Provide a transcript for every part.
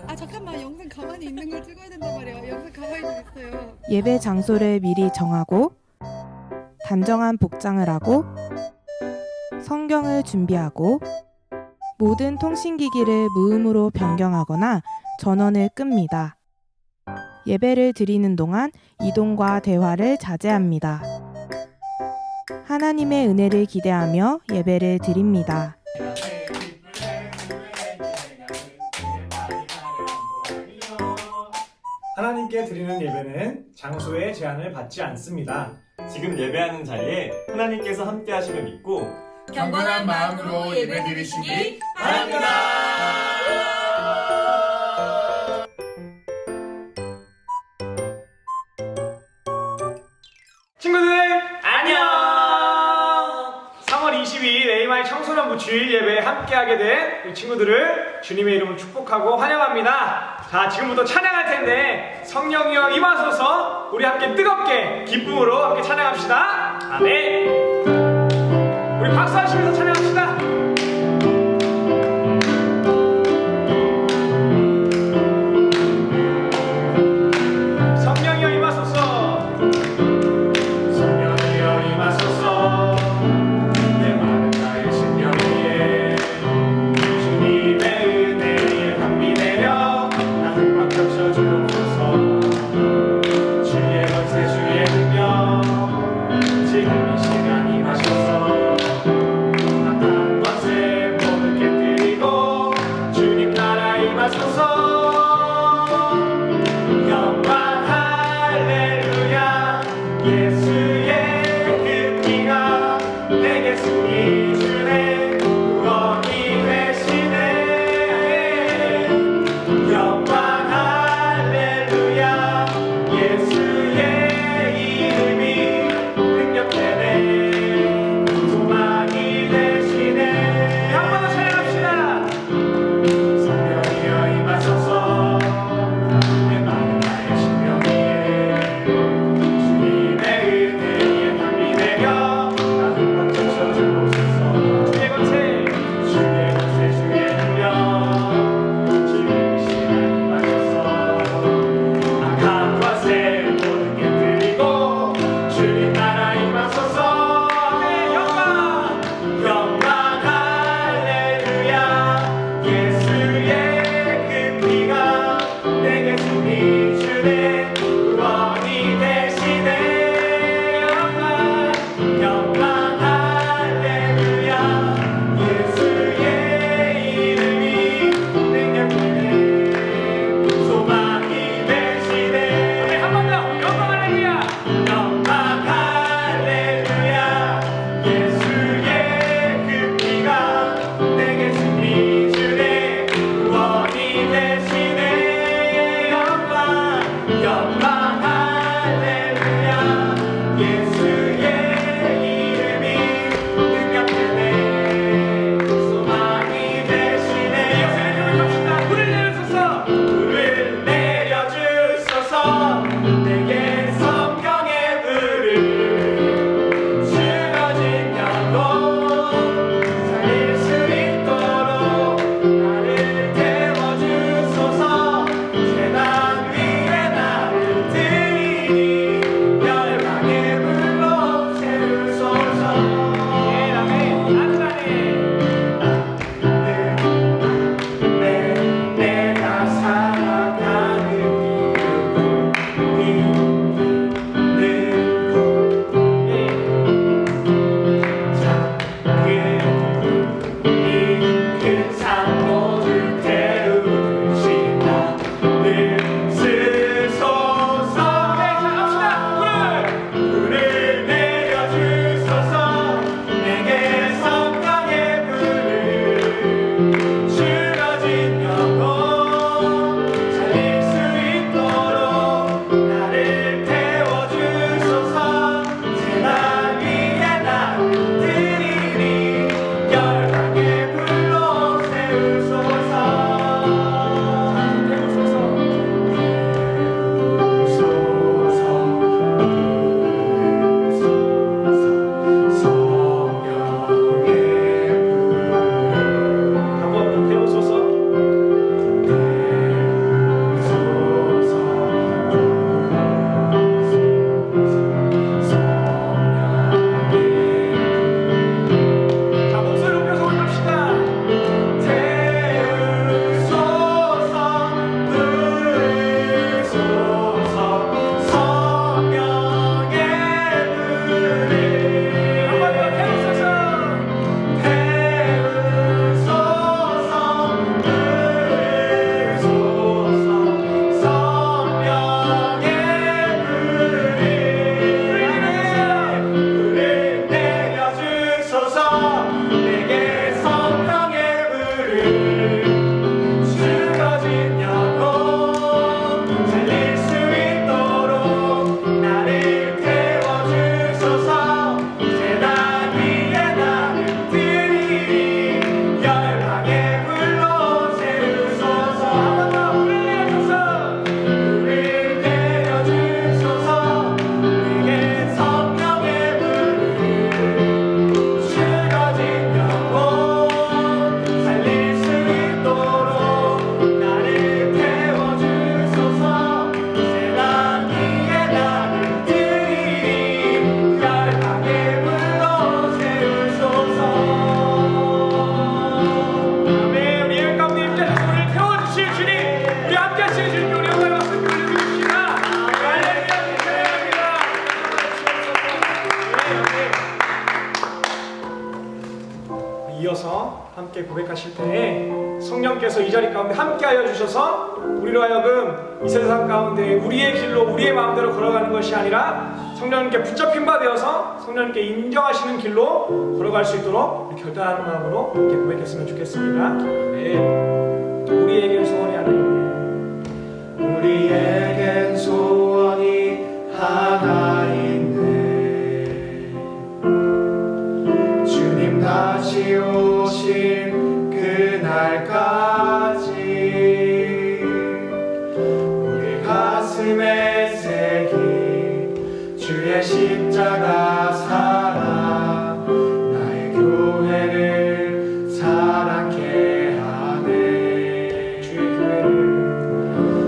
아 잠깐만, 영상 가만히 있는 걸 찍어야 된단 말이야. 영상 가만히 좀 있어요. 예배 장소를 미리 정하고 단정한 복장을 하고 성경을 준비하고 모든 통신기기를 무음으로 변경하거나 전원을 끕니다. 예배를 드리는 동안 이동과 대화를 자제합니다. 하나님의 은혜를 기대하며 예배를 드립니다. 하나님께 드리는 예배는 장소의 제한을 받지 않습니다. 지금 예배하는 자리에 하나님께서 함께 하심을 믿고 경건한 마음으로 예배드리시기 바랍니다. 친구들 안녕! 3월 22일 AMI 청소년부 주일 예배에 함께하게 된 우리 친구들을 주님의 이름으로 축복하고 환영합니다. 자, 지금부터 찬양할 텐데 성령이여 임하소서. 우리 함께 뜨겁게 기쁨으로 함께 찬양합시다. 아멘. 우리 박수하시면서 찬양합시다. 성령이여 임하소서. 성령이여 임하소서. 내 마른 나의 심령 위에 주님의 은혜에 담비 내려 나 흠뻑 적셔주옵소서. 주의 권세 주의 능력 지금 이 시간 임하셔서 악한 것을 모두 깨뜨리고 주님 나라 임하소서. 영광 할렐루야. 예수의 그 피가 내게 승리 주네. 구원이 되시네. 영광 할렐루야. 예수의 이름이 능력되네. 소망이 되시네. 한 번 더 찬양합시다. 성령이여 임하소서. 내 마음 나의 심령 위에 주님의 은혜에 담비 내려 나 흠뻑 적셔주옵소서. 주의 권세 주의 권세 주의 능력 지금 이 시간 임하셔서 악한 권세 모두 깨뜨리고 주님 나라 임하소서. 아멘. 영광 할렐루야. 예수의 그 피가 내게 승리 주네. 구원이 되시네. 영광 할렐루야. 예수의 이름이 능력되네. 소망이 되시네. 한 번 더. 영광 할렐루야. 영광 할렐루야. 예수의 그 피가 내게 승리 주네. 구원이 되시네. 영광 우리 함께 하시는 주님 우리 영광의 박수 올려드립시다. 할렐루야 찬양합니다. 이어서 함께 고백하실 때에 성령께서 이 자리 가운데 함께하여 주셔서 우리로 하여금 이 세상 가운데 우리의 길로 우리의 마음대로 걸어가는 것이 아니라 성령님께 붙잡힌 바 되어서 성령님께 인정하시는 길로 걸어갈 수 있도록 결단하는 마음으로 이렇게 고백했으면 좋겠습니다. 네. 우리에겐 소원이 하나 있네. 우리에겐 소원이 하나 있네. 주님 다시 오신 그날까지 우리 가슴에 새긴 주의 십자가 사랑 나의 교회를 사랑케 하네.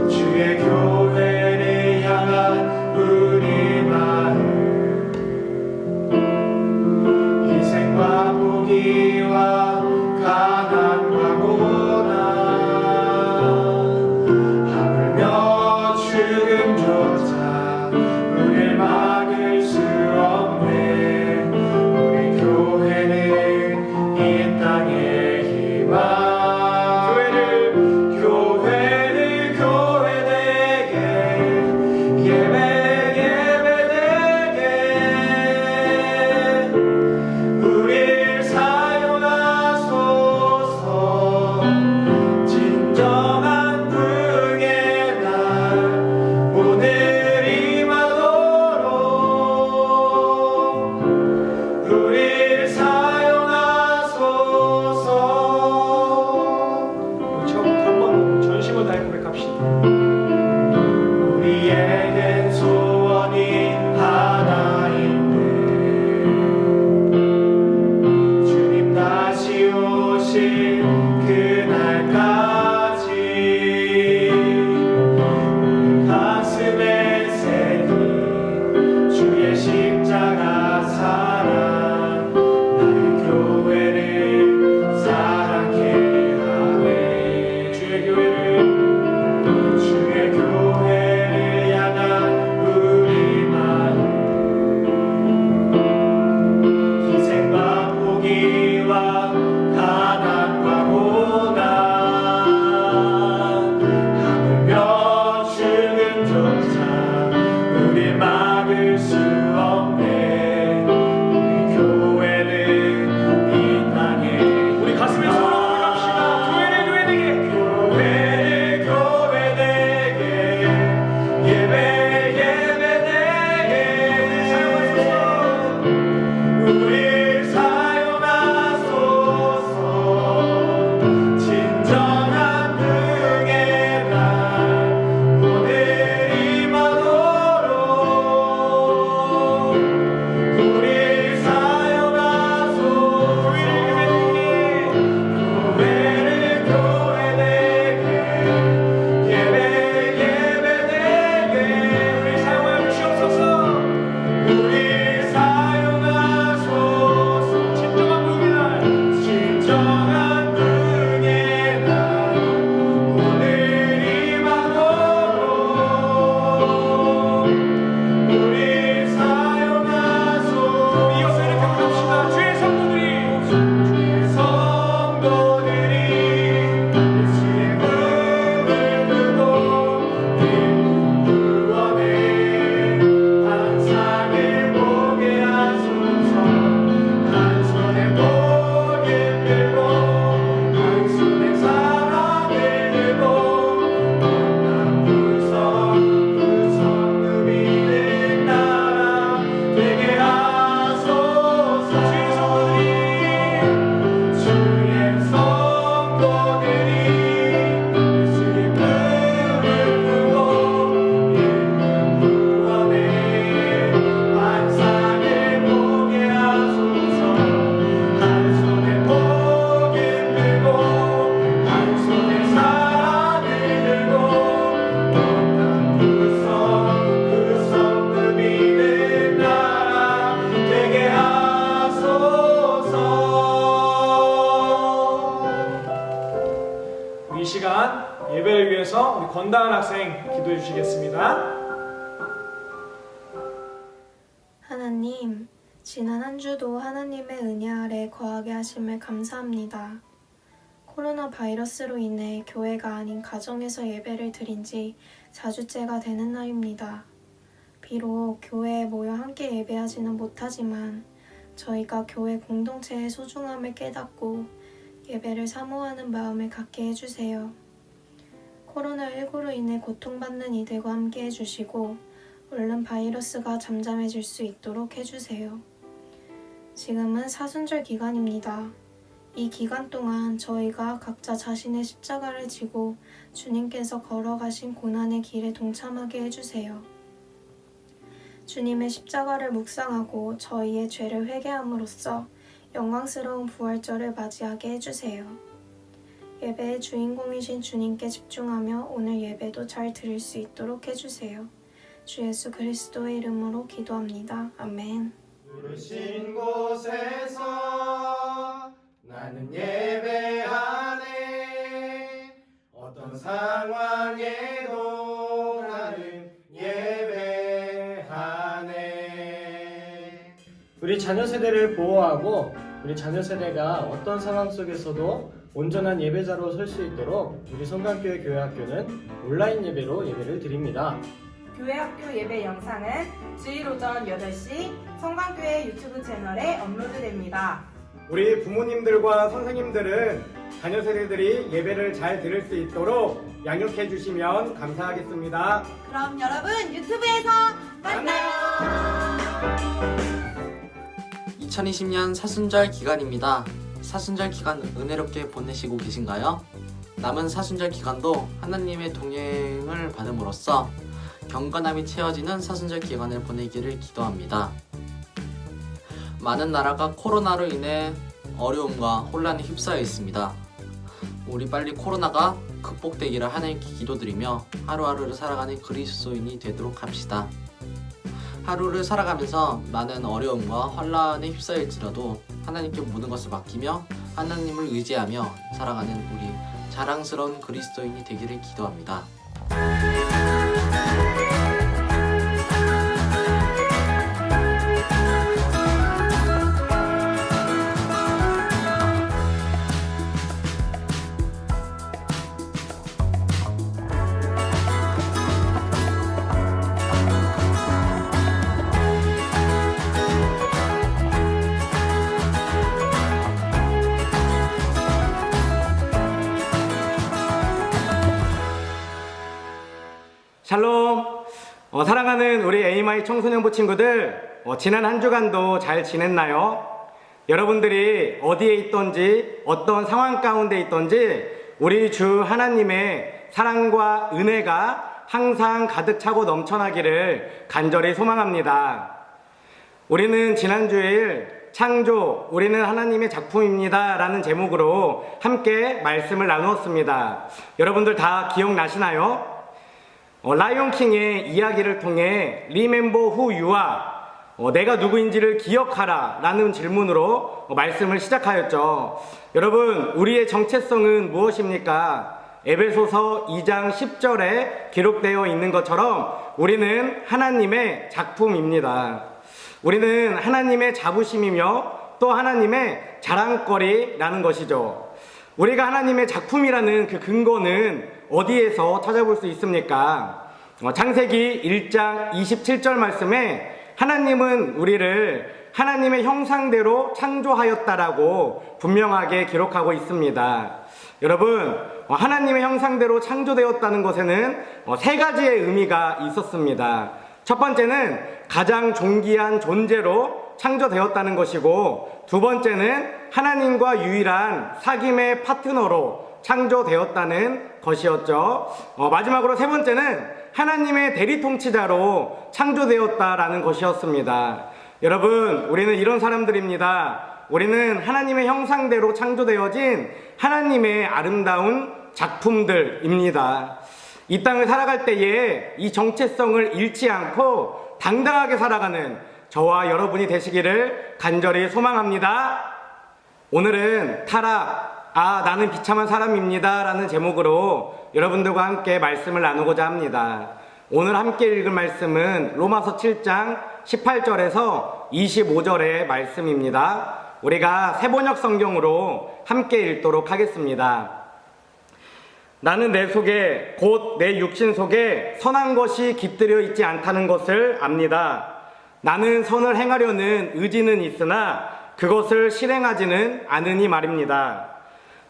주의 교회를 향한 우리 마음 희생과 포기와 가난과 고난 하물며 죽음조차 우릴 막을 수 없는 위해서 우리 권다은 학생 기도해 주시겠습니다. 하나님, 지난 한 주도 하나님의 은혜 아래 거하게 하심을 감사합니다. 코로나 바이러스로 인해 교회가 아닌 가정에서 예배를 드린 지 4주째가 되는 날입니다. 비록 교회에 모여 함께 예배하지는 못하지만 저희가 교회 공동체의 소중함을 깨닫고 예배를 사모하는 마음을 갖게 해주세요. 코로나19로 인해 고통받는 이들과 함께 해주시고 얼른 바이러스가 잠잠해질 수 있도록 해주세요. 지금은 사순절 기간입니다. 이 기간 동안 저희가 각자 자신의 십자가를 지고 주님께서 걸어가신 고난의 길에 동참하게 해주세요. 주님의 십자가를 묵상하고 저희의 죄를 회개함으로써 영광스러운 부활절을 맞이하게 해주세요. 예배의 주인공이신 주님께 집중하며 오늘 예배도 잘 드릴 수 있도록 해주세요. 주 예수 그리스도의 이름으로 기도합니다. 아멘. 부르신 곳에서 나는 예배하네. 어떤 상황에도 나는 예배하네. 우리 자녀 세대를 보호하고 우리 자녀 세대가 어떤 상황 속에서도 온전한 예배자로 설 수 있도록 우리 성강교회 교회학교는 온라인 예배로 예배를 드립니다. 교회학교 예배 영상은 주일 오전 8시 성광교회 유튜브 채널에 업로드됩니다. 우리 부모님들과 선생님들은 자녀 세대들이 예배를 잘 들을 수 있도록 양육해 주시면 감사하겠습니다. 그럼 여러분 유튜브에서 만나요. 2020년 사순절 기간입니다. 사순절 기간 은혜롭게 보내시고 계신가요? 남은 사순절 기간도 하나님의 동행을 받음으로써 경건함이 채워지는 사순절 기간을 보내기를 기도합니다. 많은 나라가 코로나로 인해 어려움과 혼란에 휩싸여 있습니다. 우리 빨리 코로나가 극복되기를 하나님께 기도드리며 하루하루를 살아가는 그리스도인이 되도록 합시다. 하루를 살아가면서 많은 어려움과 혼란에 휩싸일지라도 하나님께 모든 것을 맡기며 하나님을 의지하며 살아가는 우리 자랑스러운 그리스도인이 되기를 기도합니다. 샬롬. 사랑하는 우리 AMI 청소년부 친구들, 지난 한 주간도 잘 지냈나요? 여러분들이 어디에 있던지 어떤 상황 가운데 있던지 우리 주 하나님의 사랑과 은혜가 항상 가득 차고 넘쳐나기를 간절히 소망합니다. 우리는 지난 주일 창조, 우리는 하나님의 작품입니다 라는 제목으로 함께 말씀을 나누었습니다. 여러분들 다 기억나시나요? 라이온킹의 이야기를 통해 Remember who you are, 내가 누구인지를 기억하라 라는 질문으로 말씀을 시작하였죠. 여러분, 우리의 정체성은 무엇입니까? 에베소서 2장 10절에 기록되어 있는 것처럼 우리는 하나님의 작품입니다. 우리는 하나님의 자부심이며 또 하나님의 자랑거리라는 것이죠. 우리가 하나님의 작품이라는 그 근거는 어디에서 찾아볼 수 있습니까? 창세기 1장 27절 말씀에 하나님은 우리를 하나님의 형상대로 창조하였다라고 분명하게 기록하고 있습니다. 여러분, 하나님의 형상대로 창조되었다는 것에는 세 가지의 의미가 있었습니다. 첫 번째는 가장 존귀한 존재로 창조되었다는 것이고, 두 번째는 하나님과 유일한 사귐의 파트너로 창조되었다는 것이었죠. 마지막으로 세 번째는 하나님의 대리통치자로 창조되었다라는 것이었습니다. 여러분, 우리는 이런 사람들입니다. 우리는 하나님의 형상대로 창조되어진 하나님의 아름다운 작품들입니다. 이 땅을 살아갈 때에 이 정체성을 잃지 않고 당당하게 살아가는 저와 여러분이 되시기를 간절히 소망합니다. 오늘은 타락, 나는 비참한 사람입니다 라는 제목으로 여러분들과 함께 말씀을 나누고자 합니다. 오늘 함께 읽을 말씀은 로마서 7장 18절에서 25절의 말씀입니다. 우리가 새번역 성경으로 함께 읽도록 하겠습니다. 나는 내 속에 곧 내 육신 속에 선한 것이 깃들여 있지 않다는 것을 압니다. 나는 선을 행하려는 의지는 있으나 그것을 실행하지는 않으니 말입니다.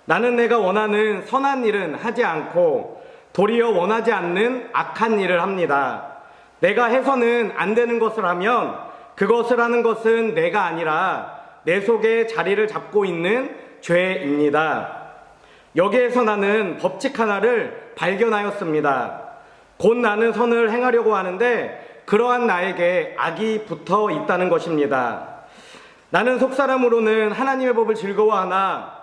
나는 내가 원하는 선한 일은 하지 않고 도리어 원하지 않는 악한 일을 합니다. 내가 해서는 안 되는 것을 하면 그것을 하는 것은 내가 아니라 내 속에 자리를 잡고 있는 죄입니다. 여기에서 나는 법칙 하나를 발견하였습니다. 곧 나는 선을 행하려고 하는데 그러한 나에게 악이 붙어 있다는 것입니다. 나는 속사람으로는 하나님의 법을 즐거워하나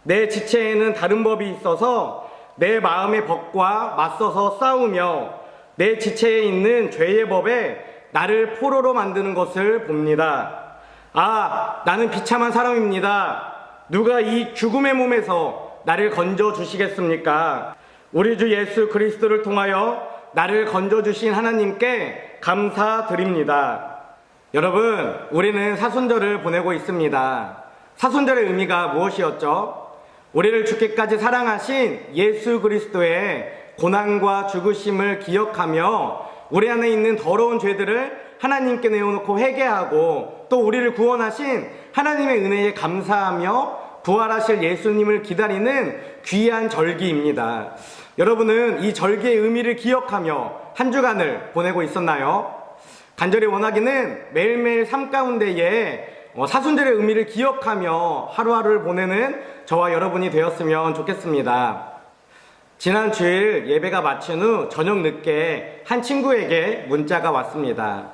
내 지체에는 다른 법이 있어서 내 마음의 법과 맞서서 싸우며 내 지체에 있는 죄의 법에 나를 포로로 만드는 것을 봅니다. 아, 나는 비참한 사람입니다. 누가 이 죽음의 몸에서 나를 건져 주시겠습니까? 우리 주 예수 그리스도를 통하여 나를 건져 주신 하나님께 감사드립니다. 여러분, 우리는 사순절을 보내고 있습니다. 사순절의 의미가 무엇이었죠? 우리를 죽기까지 사랑하신 예수 그리스도의 고난과 죽으심을 기억하며 우리 안에 있는 더러운 죄들을 하나님께 내어놓고 회개하고 또 우리를 구원하신 하나님의 은혜에 감사하며 부활하실 예수님을 기다리는 귀한 절기입니다. 여러분은 이 절기의 의미를 기억하며 한 주간을 보내고 있었나요? 간절히 원하기는 매일매일 삶 가운데에 사순절의 의미를 기억하며 하루하루를 보내는 저와 여러분이 되었으면 좋겠습니다. 지난 주일 예배가 마친 후 저녁 늦게 한 친구에게 문자가 왔습니다.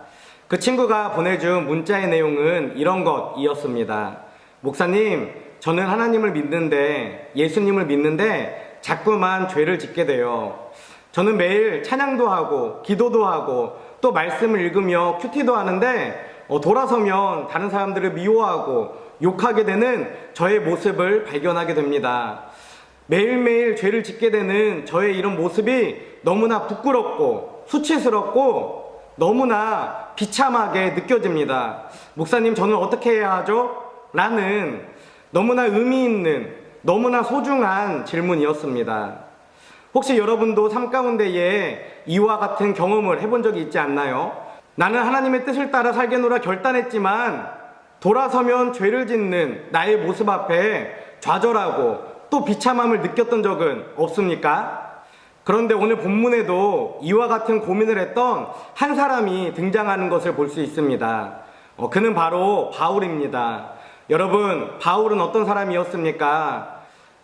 그 친구가 보내준 문자의 내용은 이런 것이었습니다. 목사님, 저는 하나님을 믿는데 예수님을 믿는데 자꾸만 죄를 짓게 돼요. 저는 매일 찬양도 하고 기도도 하고 또 말씀을 읽으며 큐티도 하는데 돌아서면 다른 사람들을 미워하고 욕하게 되는 저의 모습을 발견하게 됩니다. 매일매일 죄를 짓게 되는 저의 이런 모습이 너무나 부끄럽고 수치스럽고 너무나 비참하게 느껴집니다. 목사님, 저는 어떻게 해야 하죠? 라는 너무나 의미 있는 너무나 소중한 질문이었습니다. 혹시 여러분도 삶 가운데에 이와 같은 경험을 해본 적이 있지 않나요? 나는 하나님의 뜻을 따라 살겠노라 결단했지만 돌아서면 죄를 짓는 나의 모습 앞에 좌절하고 또 비참함을 느꼈던 적은 없습니까? 그런데 오늘 본문에도 이와 같은 고민을 했던 한 사람이 등장하는 것을 볼 수 있습니다. 그는 바로 바울입니다. 여러분, 바울은 어떤 사람이었습니까?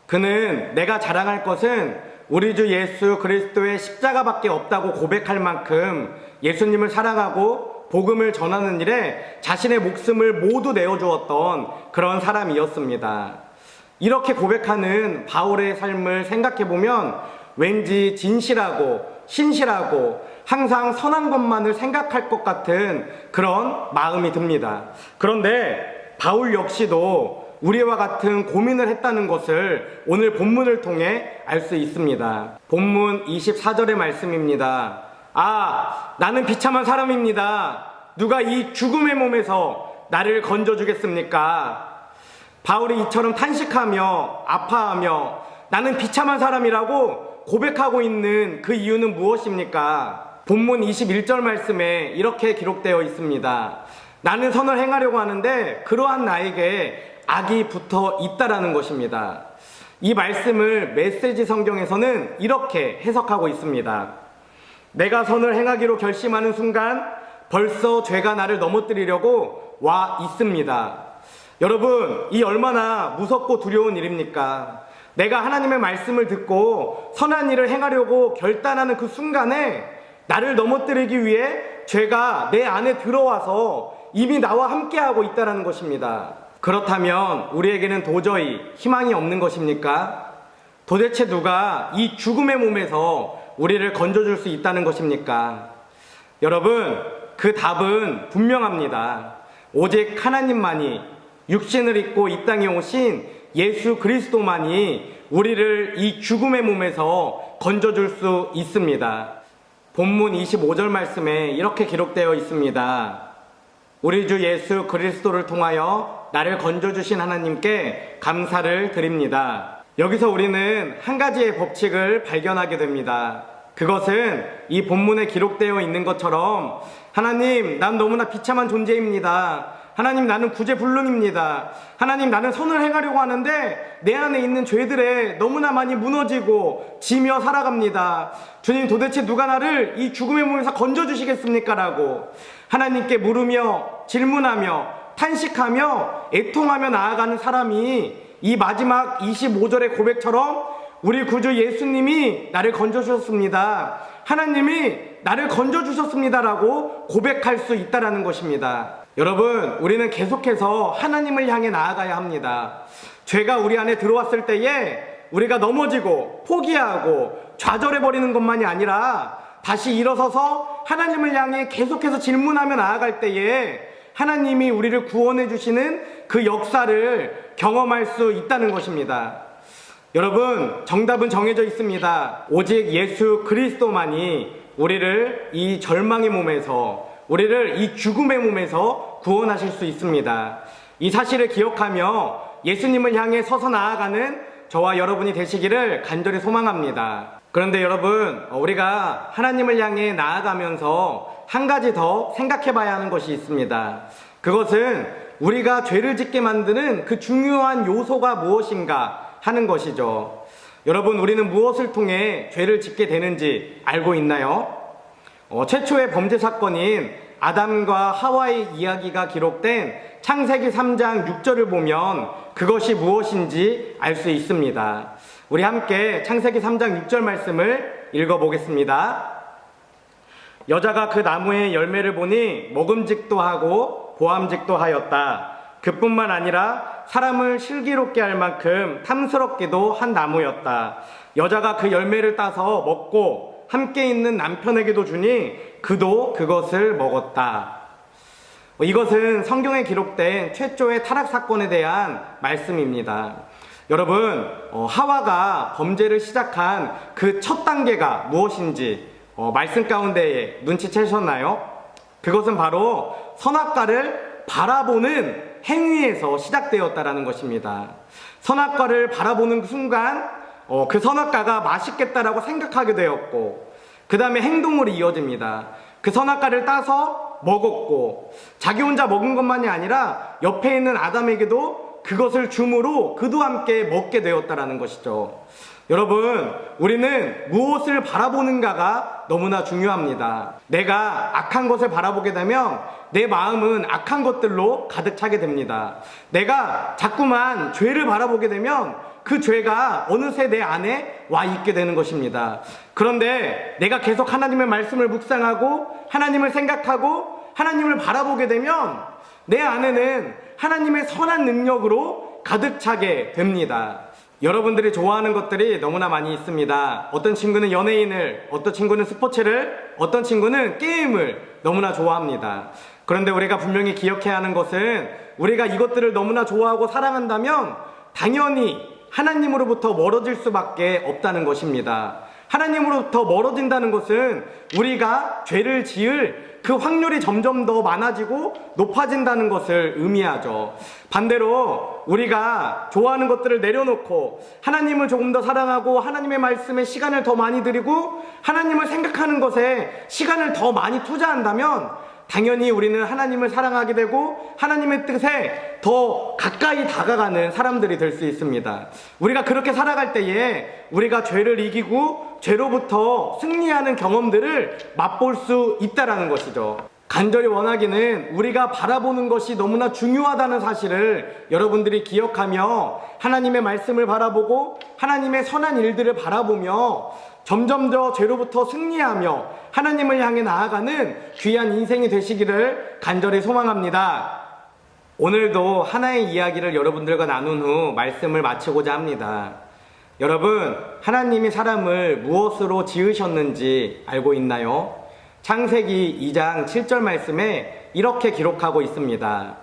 그는 내가 자랑할 것은 우리 주 예수 그리스도의 십자가밖에 없다고 고백할 만큼 예수님을 사랑하고 복음을 전하는 일에 자신의 목숨을 모두 내어주었던 그런 사람이었습니다. 이렇게 고백하는 바울의 삶을 생각해보면 왠지 진실하고 신실하고 항상 선한 것만을 생각할 것 같은 그런 마음이 듭니다. 그런데 바울 역시도 우리와 같은 고민을 했다는 것을 오늘 본문을 통해 알 수 있습니다. 본문 24절의 말씀입니다. 아, 나는 비참한 사람입니다. 누가 이 죽음의 몸에서 나를 건져주겠습니까? 바울이 이처럼 탄식하며 아파하며 나는 비참한 사람이라고 고백하고 있는 그 이유는 무엇입니까? 본문 21절 말씀에 이렇게 기록되어 있습니다. 나는 선을 행하려고 하는데 그러한 나에게 악이 붙어 있다라는 것입니다. 이 말씀을 메시지 성경에서는 이렇게 해석하고 있습니다. 내가 선을 행하기로 결심하는 순간 벌써 죄가 나를 넘어뜨리려고 와 있습니다. 여러분, 이 얼마나 무섭고 두려운 일입니까? 내가 하나님의 말씀을 듣고 선한 일을 행하려고 결단하는 그 순간에 나를 넘어뜨리기 위해 죄가 내 안에 들어와서 이미 나와 함께하고 있다는 것입니다. 그렇다면 우리에게는 도저히 희망이 없는 것입니까? 도대체 누가 이 죽음의 몸에서 우리를 건져줄 수 있다는 것입니까? 여러분, 그 답은 분명합니다. 오직 하나님만이, 육신을 입고 이 땅에 오신 예수 그리스도만이 우리를 이 죽음의 몸에서 건져줄 수 있습니다. 본문 25절 말씀에 이렇게 기록되어 있습니다. 우리 주 예수 그리스도를 통하여 나를 건져주신 하나님께 감사를 드립니다. 여기서 우리는 한 가지의 법칙을 발견하게 됩니다. 그것은 이 본문에 기록되어 있는 것처럼 하나님, 난 너무나 비참한 존재입니다. 하나님, 나는 구제불능입니다. 하나님, 나는 선을 행하려고 하는데 내 안에 있는 죄들에 너무나 많이 무너지고 지며 살아갑니다. 주님, 도대체 누가 나를 이 죽음의 몸에서 건져주시겠습니까? 라고 하나님께 물으며 질문하며 탄식하며 애통하며 나아가는 사람이 이 마지막 25절의 고백처럼 우리 구주 예수님이 나를 건져주셨습니다. 하나님이 나를 건져주셨습니다라고 고백할 수 있다라는 것입니다. 여러분, 우리는 계속해서 하나님을 향해 나아가야 합니다. 죄가 우리 안에 들어왔을 때에 우리가 넘어지고 포기하고 좌절해버리는 것만이 아니라 다시 일어서서 하나님을 향해 계속해서 질문하며 나아갈 때에 하나님이 우리를 구원해 주시는 그 역사를 경험할 수 있다는 것입니다. 여러분, 정답은 정해져 있습니다. 오직 예수 그리스도만이 우리를 이 절망의 몸에서, 우리를 이 죽음의 몸에서 구원하실 수 있습니다. 이 사실을 기억하며 예수님을 향해 서서 나아가는 저와 여러분이 되시기를 간절히 소망합니다. 그런데 여러분, 우리가 하나님을 향해 나아가면서 한 가지 더 생각해 봐야 하는 것이 있습니다. 그것은 우리가 죄를 짓게 만드는 그 중요한 요소가 무엇인가 하는 것이죠. 여러분, 우리는 무엇을 통해 죄를 짓게 되는지 알고 있나요? 최초의 범죄 사건인 아담과 하와의 이야기가 기록된 창세기 3장 6절을 보면 그것이 무엇인지 알 수 있습니다. 우리 함께 창세기 3장 6절 말씀을 읽어보겠습니다. 여자가 그 나무의 열매를 보니 먹음직도 하고 보암직도 하였다. 그뿐만 아니라 사람을 슬기롭게 할 만큼 탐스럽기도 한 나무였다. 여자가 그 열매를 따서 먹고 함께 있는 남편에게도 주니 그도 그것을 먹었다. 이것은 성경에 기록된 최초의 타락 사건에 대한 말씀입니다. 여러분, 하와가 범죄를 시작한 그 첫 단계가 무엇인지 말씀 가운데 눈치채셨나요? 그것은 바로 선악과를 바라보는 행위에서 시작되었다라는 것입니다. 선악과를 바라보는 순간 그 선악과가 맛있겠다라고 생각하게 되었고, 그 다음에 행동으로 이어집니다. 그 선악과를 따서 먹었고, 자기 혼자 먹은 것만이 아니라 옆에 있는 아담에게도 그것을 줌으로 그도 함께 먹게 되었다라는 것이죠. 여러분, 우리는 무엇을 바라보는가가 너무나 중요합니다. 내가 악한 것을 바라보게 되면 내 마음은 악한 것들로 가득 차게 됩니다. 내가 자꾸만 죄를 바라보게 되면 그 죄가 어느새 내 안에 와 있게 되는 것입니다. 그런데 내가 계속 하나님의 말씀을 묵상하고 하나님을 생각하고 하나님을 바라보게 되면 내 안에는 하나님의 선한 능력으로 가득 차게 됩니다. 여러분들이 좋아하는 것들이 너무나 많이 있습니다. 어떤 친구는 연예인을, 어떤 친구는 스포츠를, 어떤 친구는 게임을 너무나 좋아합니다. 그런데 우리가 분명히 기억해야 하는 것은 우리가 이것들을 너무나 좋아하고 사랑한다면 당연히 하나님으로부터 멀어질 수밖에 없다는 것입니다. 하나님으로부터 멀어진다는 것은 우리가 죄를 지을 그 확률이 점점 더 많아지고 높아진다는 것을 의미하죠. 반대로 우리가 좋아하는 것들을 내려놓고 하나님을 조금 더 사랑하고 하나님의 말씀에 시간을 더 많이 들이고 하나님을 생각하는 것에 시간을 더 많이 투자한다면 당연히 우리는 하나님을 사랑하게 되고 하나님의 뜻에 더 가까이 다가가는 사람들이 될 수 있습니다. 우리가 그렇게 살아갈 때에 우리가 죄를 이기고 죄로부터 승리하는 경험들을 맛볼 수 있다는 것이죠. 간절히 원하기는 우리가 바라보는 것이 너무나 중요하다는 사실을 여러분들이 기억하며 하나님의 말씀을 바라보고 하나님의 선한 일들을 바라보며 점점 더 죄로부터 승리하며 하나님을 향해 나아가는 귀한 인생이 되시기를 간절히 소망합니다. 오늘도 하나의 이야기를 여러분들과 나눈 후 말씀을 마치고자 합니다. 여러분, 하나님이 사람을 무엇으로 지으셨는지 알고 있나요? 창세기 2장 7절 말씀에 이렇게 기록하고 있습니다.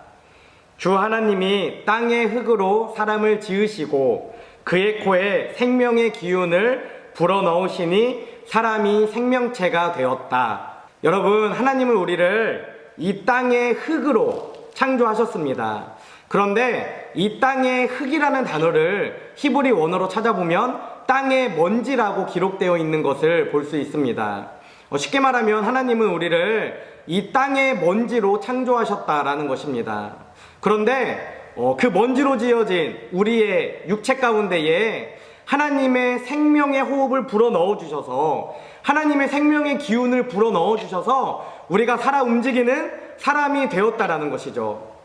주 하나님이 땅의 흙으로 사람을 지으시고 그의 코에 생명의 기운을 불어넣으시니 사람이 생명체가 되었다. 여러분, 하나님은 우리를 이 땅의 흙으로 창조하셨습니다. 그런데 이 땅의 흙이라는 단어를 히브리 원어로 찾아보면 땅의 먼지라고 기록되어 있는 것을 볼 수 있습니다. 쉽게 말하면 하나님은 우리를 이 땅의 먼지로 창조하셨다라는 것입니다. 그런데 그 먼지로 지어진 우리의 육체 가운데에 하나님의 생명의 호흡을 불어넣어 주셔서, 하나님의 생명의 기운을 불어넣어 주셔서 우리가 살아 움직이는 사람이 되었다라는 것이죠.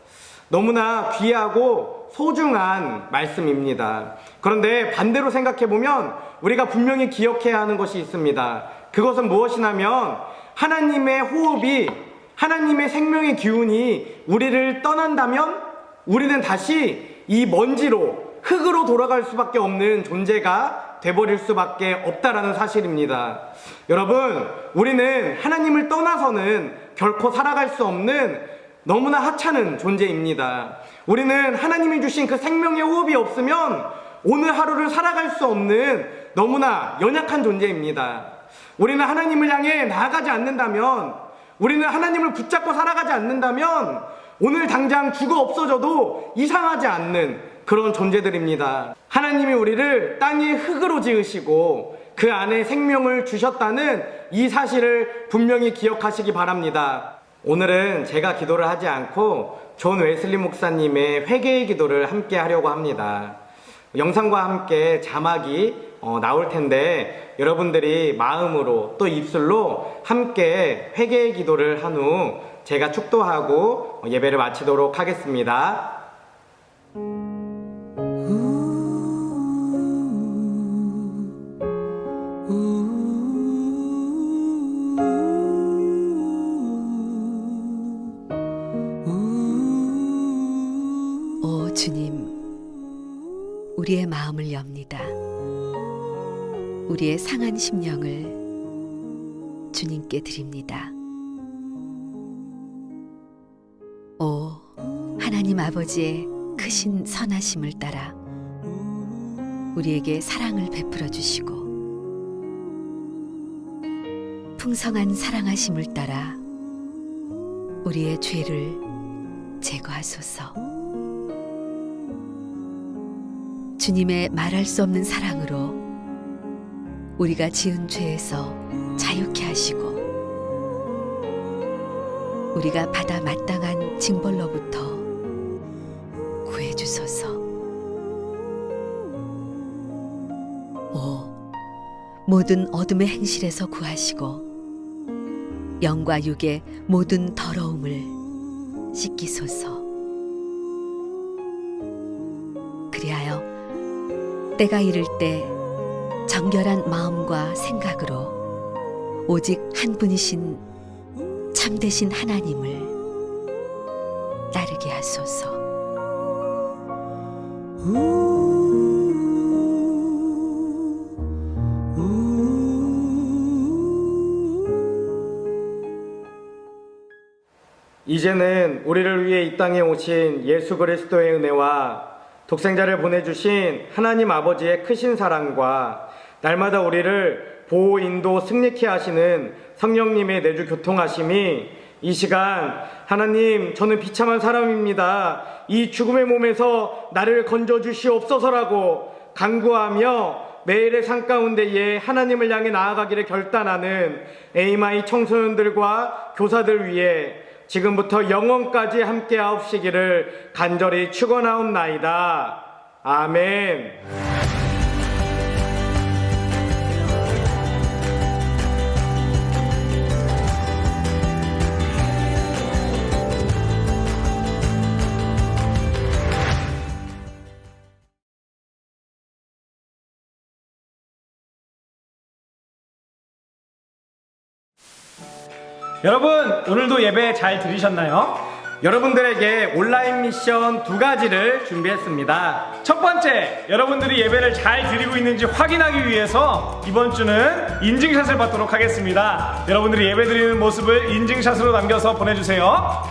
너무나 귀하고 소중한 말씀입니다. 그런데 반대로 생각해보면 우리가 분명히 기억해야 하는 것이 있습니다. 그것은 무엇이냐면 하나님의 호흡이, 하나님의 생명의 기운이 우리를 떠난다면 우리는 다시 이 먼지로, 흙으로 돌아갈 수밖에 없는 존재가 돼버릴 수밖에 없다라는 사실입니다. 여러분, 우리는 하나님을 떠나서는 결코 살아갈 수 없는 너무나 하찮은 존재입니다. 우리는 하나님이 주신 그 생명의 호흡이 없으면 오늘 하루를 살아갈 수 없는 너무나 연약한 존재입니다. 우리는 하나님을 향해 나아가지 않는다면, 우리는 하나님을 붙잡고 살아가지 않는다면 오늘 당장 죽어 없어져도 이상하지 않는 그런 존재들입니다. 하나님이 우리를 땅의 흙으로 지으시고 그 안에 생명을 주셨다는 이 사실을 분명히 기억하시기 바랍니다. 오늘은 제가 기도를 하지 않고 존 웨슬리 목사님의 회개의 기도를 함께 하려고 합니다. 영상과 함께 자막이 나올 텐데 여러분들이 마음으로 또 입술로 함께 회개의 기도를 한 후 제가 축도하고 예배를 마치도록 하겠습니다. 오 주님, 우리의 마음을 엽니다. 우리의 상한 심령을 주님께 드립니다. 오 하나님 아버지의 크신 선하심을 따라 우리에게 사랑을 베풀어 주시고 풍성한 사랑하심을 따라 우리의 죄를 제거하소서. 주님의 말할 수 없는 사랑으로 우리가 지은 죄에서 자유케 하시고 우리가 받아 마땅한 징벌로부터 구해주소서. 오 모든 어둠의 행실에서 구하시고 영과 육의 모든 더러움을 씻기소서. 그리하여 때가 이를 때 정결한 마음과 생각으로 오직 한 분이신 참되신 하나님을 따르게 하소서. 이제는 우리를 위해 이 땅에 오신 예수 그리스도의 은혜와 독생자를 보내주신 하나님 아버지의 크신 사랑과 날마다 우리를 보호, 인도, 승리케 하시는 성령님의 내주 교통하심이 이 시간, 하나님 저는 비참한 사람입니다, 이 죽음의 몸에서 나를 건져주시옵소서라고 간구하며 매일의 삶 가운데에 하나님을 향해 나아가기를 결단하는 에이마이 청소년들과 교사들 위해 지금부터 영원까지 함께 하옵시기를 간절히 축원하옵나이다. 아멘. 여러분, 오늘도 예배 잘 들으셨나요? 여러분들에게 온라인 미션 2가지를 준비했습니다. 첫 번째, 여러분들이 예배를 잘 드리고 있는지 확인하기 위해서 이번 주는 인증샷을 받도록 하겠습니다. 여러분들이 예배 드리는 모습을 인증샷으로 남겨서 보내주세요.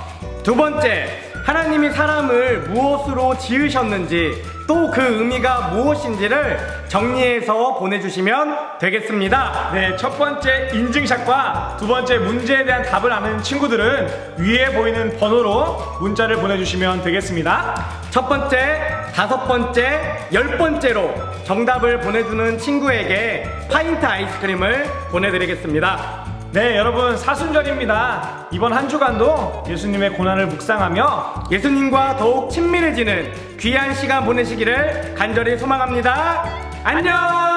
두 번째, 하나님이 사람을 무엇으로 지으셨는지 또 그 의미가 무엇인지를 정리해서 보내주시면 되겠습니다. 네, 첫 번째 인증샷과 두 번째 문제에 대한 답을 아는 친구들은 위에 보이는 번호로 문자를 보내주시면 되겠습니다. 첫 번째, 5번째, 10번째로 정답을 보내주는 친구에게 파인트 아이스크림을 보내드리겠습니다. 네, 여러분 사순절입니다. 이번 한 주간도 예수님의 고난을 묵상하며 예수님과 더욱 친밀해지는 귀한 시간 보내시기를 간절히 소망합니다. 안녕!